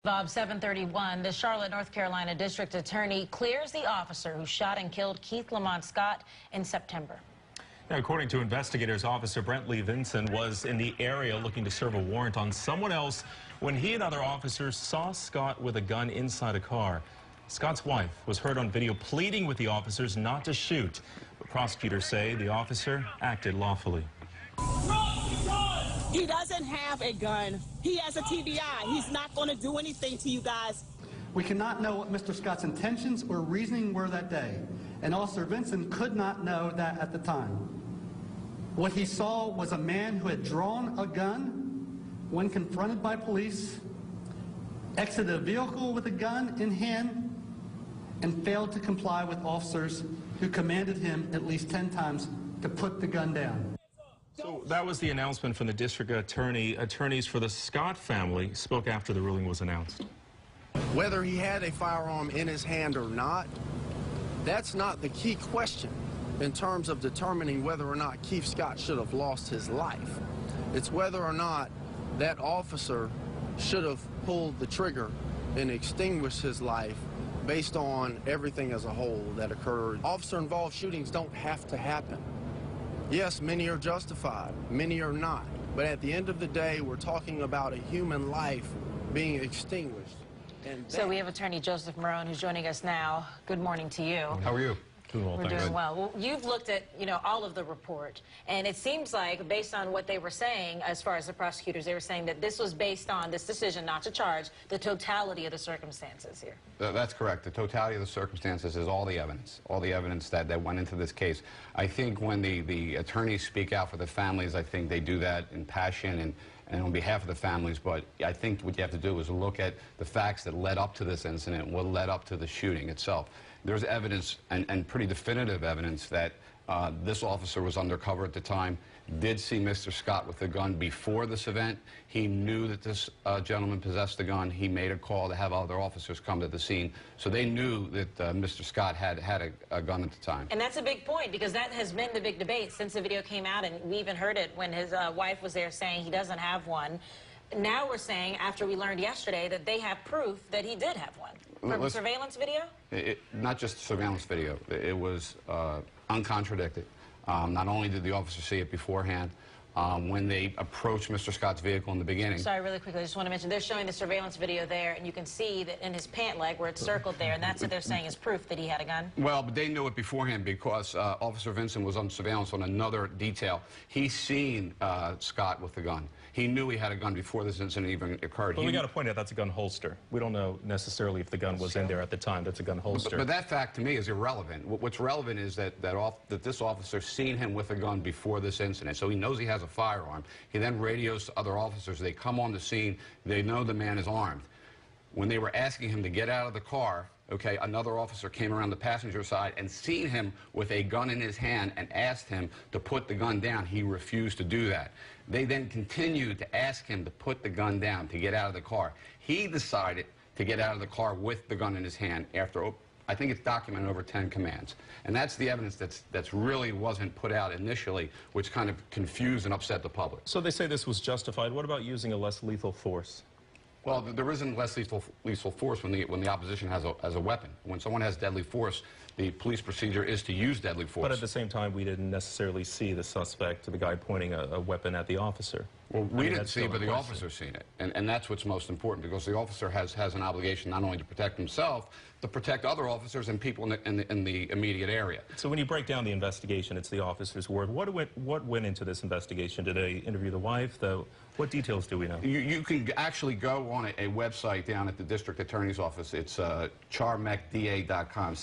Bob, 7:31, the Charlotte, North Carolina District Attorney clears the officer who shot and killed Keith Lamont Scott in September. Now, according to investigators, Officer Brentley Vinson was in the area looking to serve a warrant on someone else when he and other officers saw Scott with a gun inside a car. Scott's wife was heard on video pleading with the officers not to shoot, but prosecutors say the officer acted lawfully. He doesn't have a gun. He has a TBI. He's not going to do anything to you guys. We cannot know what Mr. Scott's intentions or reasoning were that day, and Officer Vinson could not know that at the time. What he saw was a man who had drawn a gun when confronted by police, exited a vehicle with a gun in hand, and failed to comply with officers who commanded him at least 10 times to put the gun down. So that was the announcement from the district attorney. Attorneys for the Scott family spoke after the ruling was announced. Whether he had a firearm in his hand or not, that's not the key question in terms of determining whether or not Keith Scott should have lost his life. It's whether or not that officer should have pulled the trigger and extinguished his life based on everything as a whole that occurred. Officer-involved shootings don't have to happen. Yes, many are justified, many are not. But at the end of the day, we're talking about a human life being extinguished. So we have Attorney Joseph Marrone who's joining us now. Good morning to you. How are you? We're doing well. Well, you've looked at, all of the report, and it seems like, based on what they were saying, as far as the prosecutors, they were saying that this was based on this decision not to charge the totality of the circumstances here. That's correct. The totality of the circumstances is all the evidence that went into this case. I think when the attorneys speak out for the families, I think they do that in passion and on behalf of the families, but I think what you have to do is look at the facts that led up to this incident, what led up to the shooting itself. There's evidence, and pretty definitive evidence, that this officer was undercover at the time, did see Mr. Scott with the gun before this event. He knew that this gentleman possessed the gun. He made a call to have other officers come to the scene. So they knew that Mr. Scott had a gun at the time. And that's a big point, because that has been the big debate since the video came out, and we even heard it when his wife was there saying he doesn't have one. Now we're saying, after we learned yesterday, that they have proof that he did have one. From surveillance video? Not just surveillance video. It was uncontradicted. Not only did the officer see it beforehand, when they approached Mr. Scott's vehicle in the beginning. Sorry, really quickly, I just want to mention, they're showing the surveillance video there, and you can see that in his pant leg where it's circled there, and that's what they're saying is proof that he had a gun. Well, but they knew it beforehand because Officer Vinson was on surveillance on another detail. He seen Scott with the gun. He knew he had a gun before this incident even occurred. But we got to point out that's a gun holster. We don't know necessarily if the gun was in there at the time. That's a gun holster. But that fact to me is irrelevant. What's relevant is that this officer seen him with a gun before this incident, so he knows he has a firearm. He then radios to other officers. They come on the scene. They know the man is armed. When they were asking him to get out of the car, okay, another officer came around the passenger side and seen him with a gun in his hand and asked him to put the gun down. He refused to do that. They then continued to ask him to put the gun down, to get out of the car. He decided to get out of the car with the gun in his hand after, I think it's documented, over 10 commands. And that's the evidence that's really wasn't put out initially, which kind of confused and upset the public. So they say this was justified. What about using a less lethal force? Well, there isn't less lethal force when the opposition has a weapon. When someone has deadly force, the police procedure is to use deadly force. But at the same time, we didn't necessarily see the suspect, the guy pointing a weapon at the officer. Well, we didn't see it, but the officer seen it. And that's what's most important, because the officer has an obligation not only to protect himself, to protect other officers and people in the immediate area. So when you break down the investigation, it's the officer's word. What went into this investigation? Did they interview the wife? What details do we know? You can actually go on a website down at the district attorney's office. It's charmeckda.com,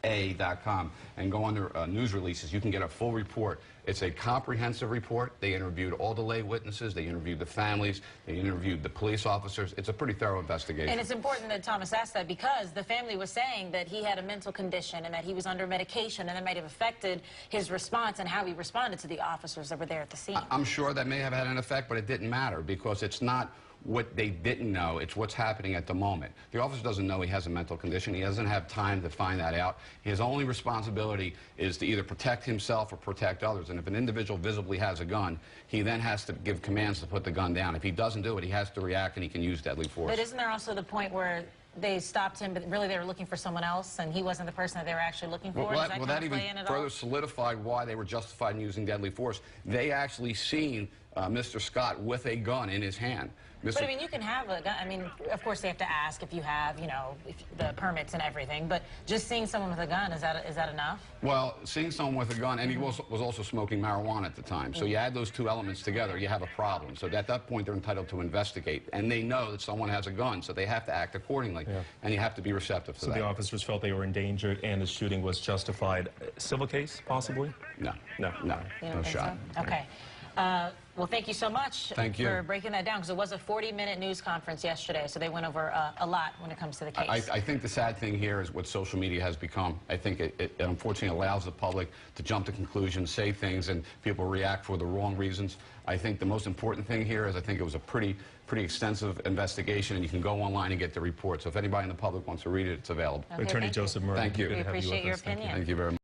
CARMECKDA.com, and go under news releases. You can get a full report. It's a comprehensive report. They interviewed all the lay witnesses. They interviewed the families. They interviewed the police officers. It's a pretty thorough investigation. And it's important that Thomas asked that, because the family was saying that he had a mental condition and that he was under medication, and that might have affected his response and how he responded to the officers that were there at the scene. I'm sure that may have had an effect, but it didn't matter, because it's not what they didn't know. It's what's happening at the moment. The officer doesn't know he has a mental condition. He doesn't have time to find that out. His only responsibility is to either protect himself or protect others. And if an individual visibly has a gun, he then has to give commands to put the gun down. If he doesn't do it, he has to react, and he can use deadly force. But isn't there also the point where they stopped him, but really they were looking for someone else, and he wasn't the person that they were actually looking for? Well, that even further solidified why they were justified in using deadly force. They actually seen Mr. Scott with a gun in his hand. But I mean, you can have a gun. I mean, of course they have to ask if you have, you know, the permits and everything. But just seeing someone with a gun, is that enough? Well, seeing someone with a gun, and he was also smoking marijuana at the time. So you add those two elements together, you have a problem. So at that point, they're entitled to investigate, and they know that someone has a gun, so they have to act accordingly. Yeah. And you have to be receptive to that. So the officers felt they were endangered, and the shooting was justified. Civil case, possibly? No. No. No. No shot. So? Okay. Well, thank you so much for breaking that down, because it was a 40-minute news conference yesterday, so they went over a lot when it comes to the case. I think the sad thing here is what social media has become. I think it unfortunately allows the public to jump to conclusions, say things, and people react for the wrong reasons. I think the most important thing here is I think it was a pretty extensive investigation, and you can go online and get the report. So if anybody in the public wants to read it, it's available. Okay, Attorney Joseph Marrone. Thank you. We appreciate your opinion. Thank you very much.